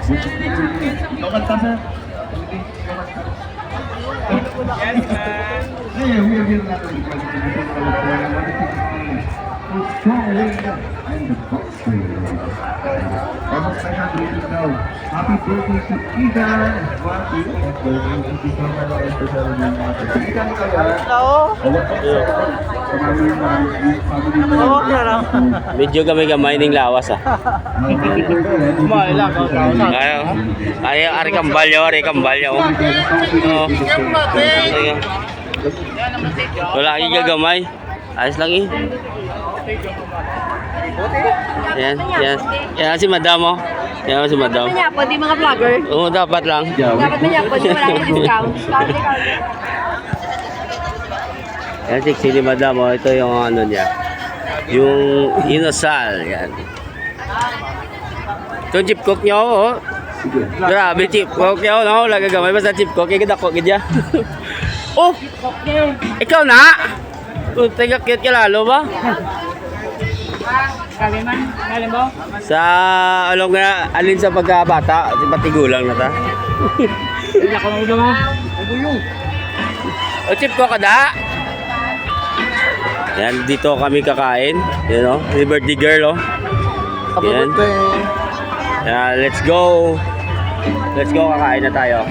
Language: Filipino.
Kumanta, sir. Yes, man. Hey, we are here now because of the strong wind and the boxing. Almost 500 now. Happy birthday to Igan. Happy birthday to Igan. Medyo gamay-gamay ning lawas ah. Ay, ari kambalyo. Oh. Wala lagi gagamay. Ayos lang eh. Yan si Madam oh. Yan si Madam. Dapat manyapod yung mga vlogger. Oo, dapat lang. Dapat manyapod yung wala yung discount. Yan si Madam oh. Ito yung ano niya. Yung inasal. Yan. Ito chip cook niya oh. Grabe chip cook niya oh. No? Lagagamay basta chip cook. Kaya kita cook niya. Oh! Ikaw na? Teka, cute ka lalo ba? Kali man, kali mo? Sa along na alin sa pagkabata, si patigulang na ta. Hindi ako nang mo. Ubuyong. O chip ko kada. Yan, dito kami kakain. Yan o, si birthday girl o. Yan. Yan, let's go. Let's go, kakain na tayo.